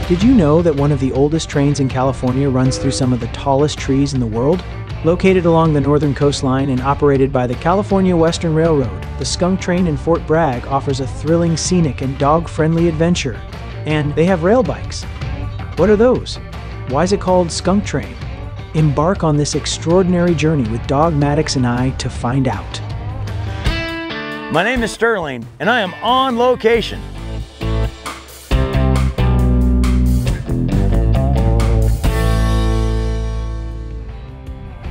Did you know that one of the oldest trains in California runs through some of the tallest trees in the world? Located along the northern coastline and operated by the California Western Railroad, the Skunk Train in Fort Bragg offers a thrilling scenic and dog-friendly adventure. And they have rail bikes. What are those? Why is it called Skunk Train? Embark on this extraordinary journey with Dog Maddox and I to find out. My name is Sterling, and I am on location.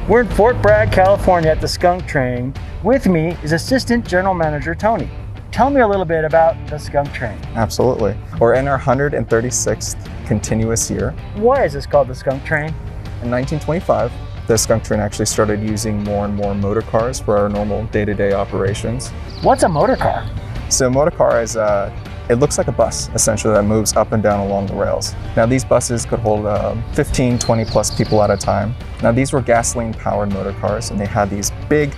We're in Fort Bragg, California at the Skunk Train. With me is Assistant General Manager Tony. Tell me a little bit about the Skunk Train. Absolutely. We're in our 136th continuous year. Why is this called the Skunk Train? In 1925, the Skunk Train actually started using more and more motor cars for our normal day-to-day operations. What's a motor car? So a motor car is it looks like a bus, essentially, that moves up and down along the rails. Now these buses could hold 15, 20 plus people at a time. Now these were gasoline-powered motor cars, and they had these big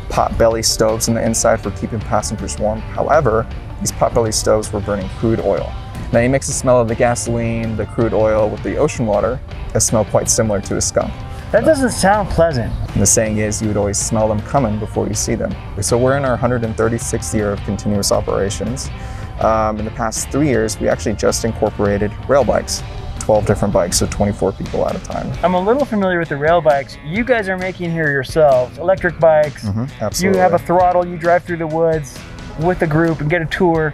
pot-belly stoves on the inside for keeping passengers warm. However, these pot-belly stoves were burning crude oil. Now you mix the smell of the gasoline, the crude oil with the ocean water, it smells quite similar to a skunk. That doesn't sound pleasant. And the saying is, you would always smell them coming before you see them. So we're in our 136th year of continuous operations. In the past 3 years, we actually just incorporated rail bikes, 12 different bikes, so 24 people at a time. I'm a little familiar with the rail bikes. You guys are making here yourselves, electric bikes. Absolutely. You have a throttle, you drive through the woods with a group and get a tour.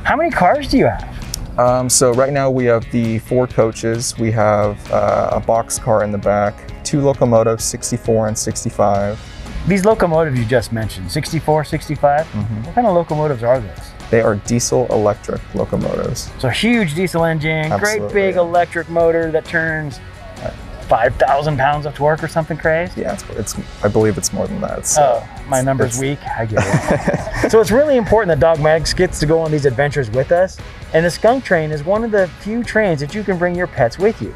How many cars do you have? So right now we have the 4 coaches. We have a box car in the back, 2 locomotives, 64 and 65. These locomotives you just mentioned, 64, 65, what kind of locomotives are those? They are diesel-electric locomotives. So huge diesel engine, Absolutely. Great big electric motor that turns 5,000 pounds of torque or something crazy? Yeah, I believe it's more than that. So my number's weak, I get it. So it's really important that Dog Maddox gets to go on these adventures with us. And the Skunk Train is one of the few trains that you can bring your pets with you.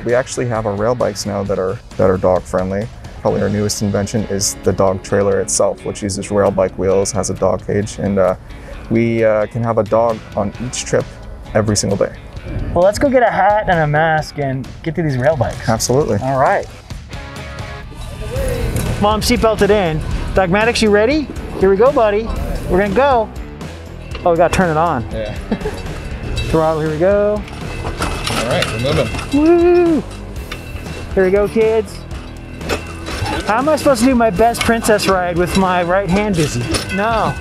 We actually have our rail bikes now that are dog friendly. Probably our newest invention is the dog trailer itself, which uses rail bike wheels, has a dog cage, and we can have a dog on each trip every single day. Well, let's go get a hat and a mask and get to these rail bikes. Absolutely. All right. Mom, seatbelted in. Dog Maddox, you ready? Here we go, buddy. We're gonna go. Oh, we gotta turn it on. Yeah. Throttle, here we go. All right, we're moving. Woo! Here we go, kids. How am I supposed to do my best princess ride with my right hand busy? No.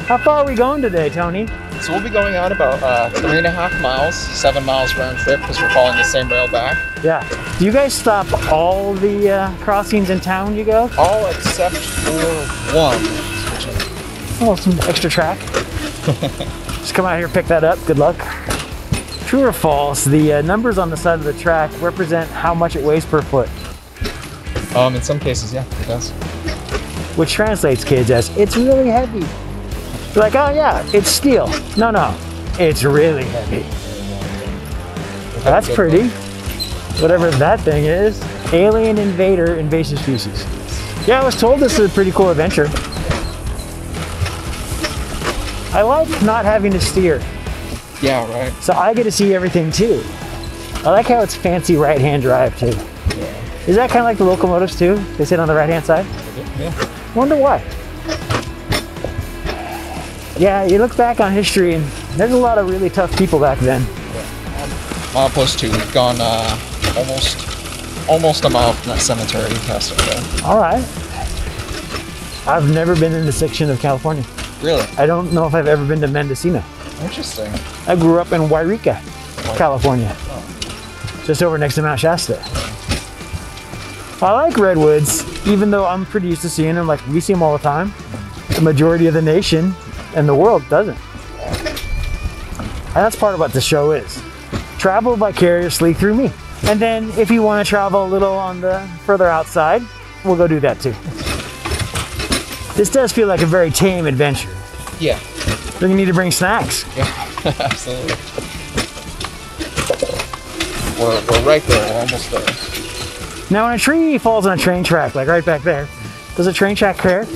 How far are we going today, Tony? So we'll be going out about 3.5 miles, 7 miles round trip because we're following the same rail back. Yeah. Do you guys stop all the crossings in town you go? All except for one. Oh, some extra track. Just come out here, pick that up. Good luck. True or false, the numbers on the side of the track represent how much it weighs per foot. In some cases, yeah, it does. Which translates, kids, as it's really heavy. You're like, oh yeah, it's steel. No, no, it's really heavy. That's pretty. Whatever that thing is. Alien invader, invasive species. Yeah, I was told this is a pretty cool adventure. I like not having to steer. Yeah, right. So I get to see everything too. I like how it's fancy right-hand drive too. Yeah. Is that kind of like the locomotives too? They sit on the right-hand side? Yeah. Wonder why. Yeah, you look back on history and there's a lot of really tough people back then. Yeah. Opposed to, we've gone almost a mile from that cemetery past it there. All right. I've never been in this section of California. Really? I don't know if I've ever been to Mendocino. Interesting. I grew up in Wairika, California. Oh. Just over next to Mount Shasta. I like redwoods, even though I'm pretty used to seeing them, like we see them all the time. The majority of the nation and the world doesn't. And that's part of what the show is. Travel vicariously through me. And then if you want to travel a little on the further outside, we'll go do that too. This does feel like a very tame adventure. Yeah. Then you need to bring snacks. Yeah, absolutely. We're right there, we're almost there. Now when a tree falls on a train track, like right back there, does a train track care?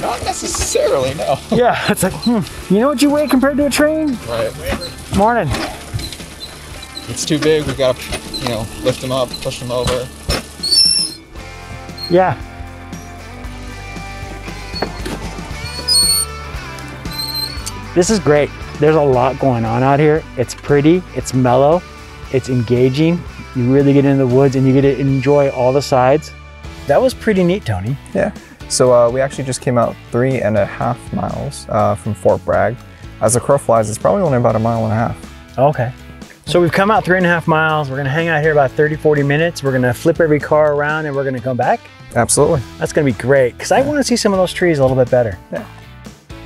Not necessarily, no. Yeah, it's like, you know what you weigh compared to a train? Right. Morning. it's too big, we've got to, you know, lift them up, push them over. Yeah. This is great. There's a lot going on out here. It's pretty, it's mellow, it's engaging. You really get into the woods and you get to enjoy all the sides. That was pretty neat, Tony. Yeah. So we actually just came out 3.5 miles from Fort Bragg. As the crow flies, it's probably only about 1.5 miles. Okay. So we've come out 3.5 miles. We're gonna hang out here about 30, 40 minutes. We're gonna flip every car around and we're gonna come back. Absolutely. That's gonna be great, because I wanna see some of those trees a little bit better. Yeah.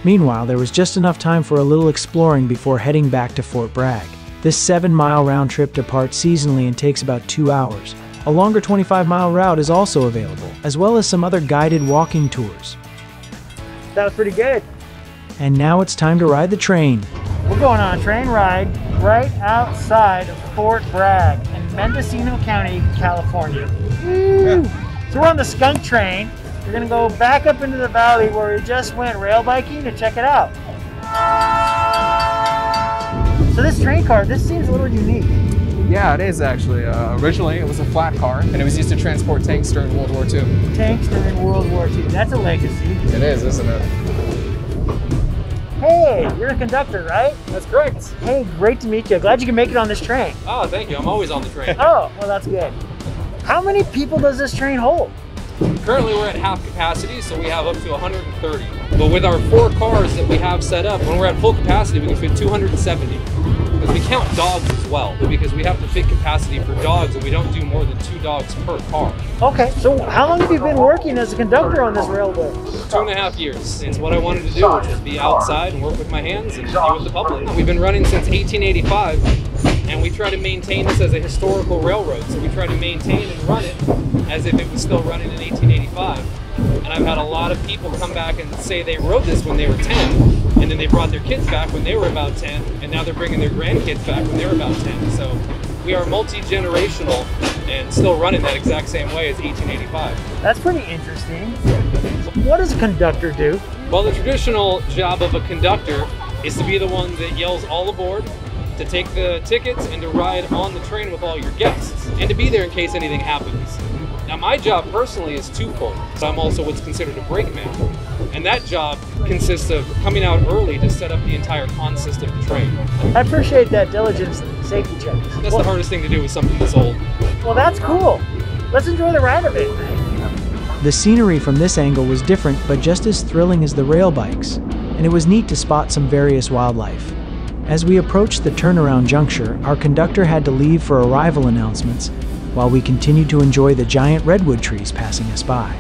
Meanwhile, there was just enough time for a little exploring before heading back to Fort Bragg. This 7-mile round trip departs seasonally and takes about 2 hours. A longer 25-mile route is also available, as well as some other guided walking tours. That was pretty good. And now it's time to ride the train. We're going on a train ride right outside of Fort Bragg in Mendocino County, California. Woo! So we're on the Skunk Train. We're gonna go back up into the valley where we just went rail biking to check it out. So this train car, this seems a little unique. Yeah, it is actually. Originally, it was a flat car, and it was used to transport tanks during World War II. Tanks during World War II. That's a legacy. It is, isn't it? Hey, you're a conductor, right? That's correct. Hey, great to meet you. Glad you can make it on this train. Oh, thank you. I'm always on the train. Oh, well, that's good. How many people does this train hold? Currently, we're at half capacity, so we have up to 130. But with our 4 cars that we have set up, when we're at full capacity, we can fit 270. Because we count dogs as well, because we have to fit capacity for dogs, and we don't do more than 2 dogs per car. Okay, so how long have you been working as a conductor on this railroad? 2.5 years. It's what I wanted to do, which was be outside and work with my hands and be with the public. We've been running since 1885, and we try to maintain this as a historical railroad. So we try to maintain and run it as if it was still running in 1885. And I've had a lot of people come back and say they rode this when they were 10, and then they brought their kids back when they were about 10, and now they're bringing their grandkids back when they were about 10. So we are multi-generational and still running that exact same way as 1885. That's pretty interesting. What does a conductor do? Well, the traditional job of a conductor is to be the one that yells all aboard, to take the tickets, and to ride on the train with all your guests, and to be there in case anything happens. Now, my job personally is twofold. So I'm also what's considered a brakeman. And that job consists of coming out early to set up the entire consist of the train. I appreciate that diligence and safety checks. That's the hardest thing to do with something this old. Well, that's cool. Let's enjoy the ride of it. The scenery from this angle was different, but just as thrilling as the rail bikes, and it was neat to spot some various wildlife. As we approached the turnaround juncture, our conductor had to leave for arrival announcements, while we continued to enjoy the giant redwood trees passing us by.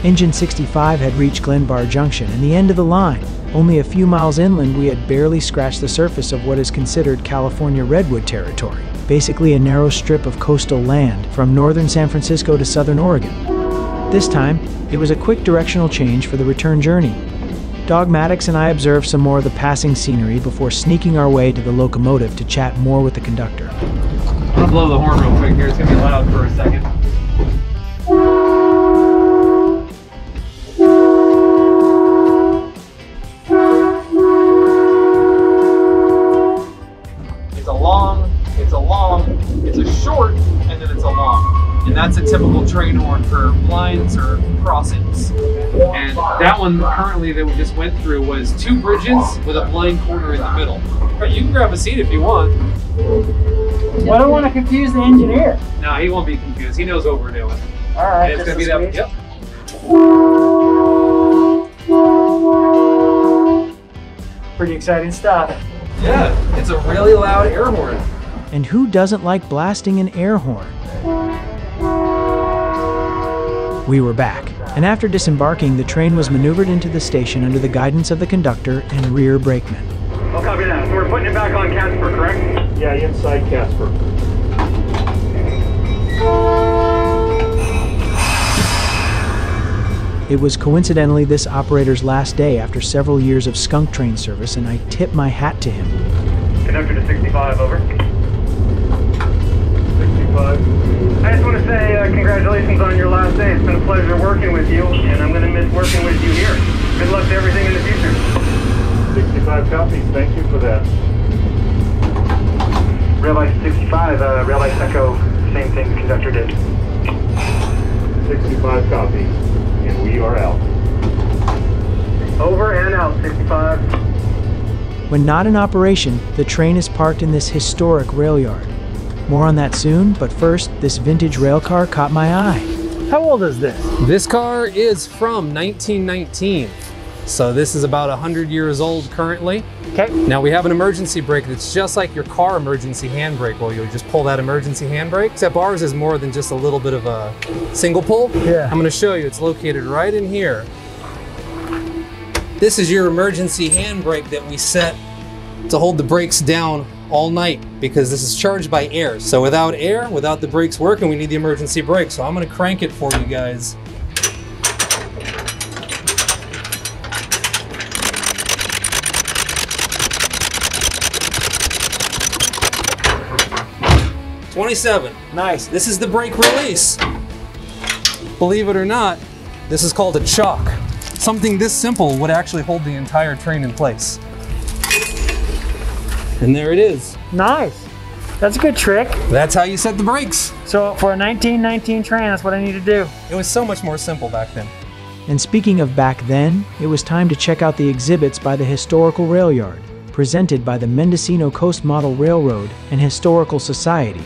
Engine 65 had reached Glenbar Junction and the end of the line. Only a few miles inland, we had barely scratched the surface of what is considered California redwood territory, basically a narrow strip of coastal land from northern San Francisco to southern Oregon. This time, it was a quick directional change for the return journey. Dog Maddox and I observed some more of the passing scenery before sneaking our way to the locomotive to chat more with the conductor. I'm gonna blow the horn real quick here. It's gonna be loud for a second. It's a short, and then it's a long. And that's a typical train horn for lines or crossings. And that one currently that we just went through was 2 bridges with a blind corner in the middle. But you can grab a seat if you want. Well, I don't want to confuse the engineer. No, he won't be confused. He knows what we're doing. All right. And it's gonna be that. Yep. Pretty exciting stuff. Yeah, it's a really loud air horn. And who doesn't like blasting an air horn? We were back, and after disembarking, the train was maneuvered into the station under the guidance of the conductor and rear brakeman. I'll copy that. So we're putting it back on Casper, correct? Yeah, inside Casper. It was coincidentally this operator's last day after several years of Skunk Train service, and I tip my hat to him. Conductor to 65, over. 65. I just want to say congratulations on your last day. It's been a pleasure working with you, and I'm going to miss working with you here. Good luck to everything in the future. 65 copies. Thank you for that. Rail license 65, rail license echo, same thing the conductor did. 65 copy, and we are out. Over and out, 65. When not in operation, the train is parked in this historic rail yard. More on that soon, but first, this vintage rail car caught my eye. How old is this? This car is from 1919. So this is about 100 years old currently. Okay. Now we have an emergency brake that's just like your car emergency handbrake, where you just pull that emergency handbrake, except ours is more than just a little bit of a single pull. Yeah. I'm gonna show you, it's located right in here. This is your emergency handbrake that we set to hold the brakes down all night, because this is charged by air. So without air, without the brakes working, we need the emergency brake. So I'm gonna crank it for you guys. $27. Nice. This is the brake release. Believe it or not, this is called a chock. Something this simple would actually hold the entire train in place. And there it is. Nice. That's a good trick. That's how you set the brakes. So for a 1919 train, that's what I need to do. It was so much more simple back then. And speaking of back then, it was time to check out the exhibits by the Historical Rail Yard, presented by the Mendocino Coast Model Railroad and Historical Society.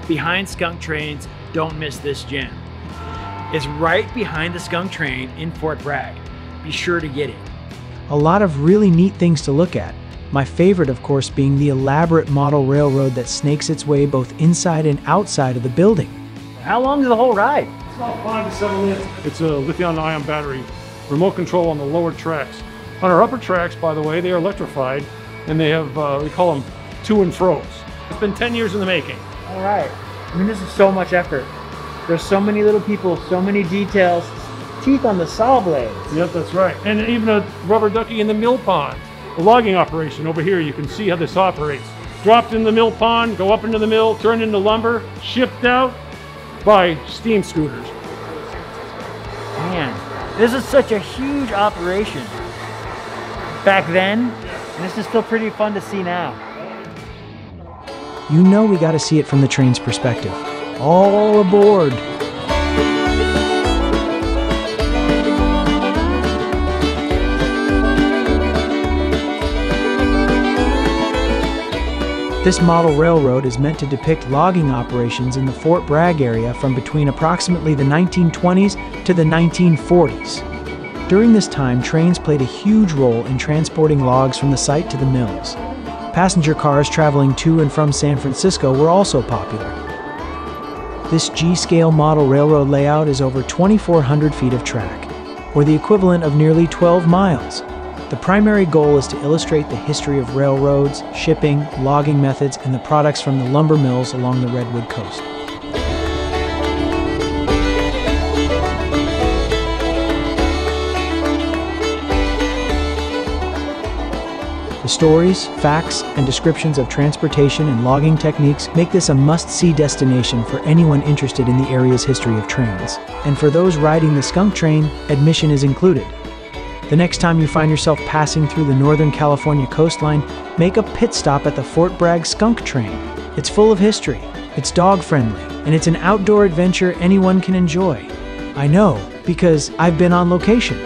Behind Skunk Trains, don't miss this gem. It's right behind the Skunk Train in Fort Bragg. Be sure to get it. A lot of really neat things to look at. My favorite, of course, being the elaborate model railroad that snakes its way both inside and outside of the building. How long is the whole ride? It's about 5 to 7 minutes. It's a lithium-ion battery, remote control on the lower tracks. On our upper tracks, by the way, they are electrified, and they have, we call them to and fro's. It's been 10 years in the making. All right. I mean, this is so much effort. There's so many little people, so many details. Teeth on the saw blades. Yep, that's right. And even a rubber ducky in the mill pond. The logging operation over here, you can see how this operates. Dropped in the mill pond, go up into the mill, turned into lumber, shipped out by steam scooters. Man, this is such a huge operation. Back then, and this is still pretty fun to see now. You know we gotta see it from the train's perspective. All aboard! This model railroad is meant to depict logging operations in the Fort Bragg area from between approximately the 1920s to the 1940s. During this time, trains played a huge role in transporting logs from the site to the mills. Passenger cars traveling to and from San Francisco were also popular. This G-scale model railroad layout is over 2,400 feet of track, or the equivalent of nearly 12 miles. The primary goal is to illustrate the history of railroads, shipping, logging methods, and the products from the lumber mills along the Redwood coast. The stories, facts, and descriptions of transportation and logging techniques make this a must-see destination for anyone interested in the area's history of trains. And for those riding the Skunk Train, admission is included. The next time you find yourself passing through the Northern California coastline, make a pit stop at the Fort Bragg Skunk Train. It's full of history, it's dog-friendly, and it's an outdoor adventure anyone can enjoy. I know, because I've been on location.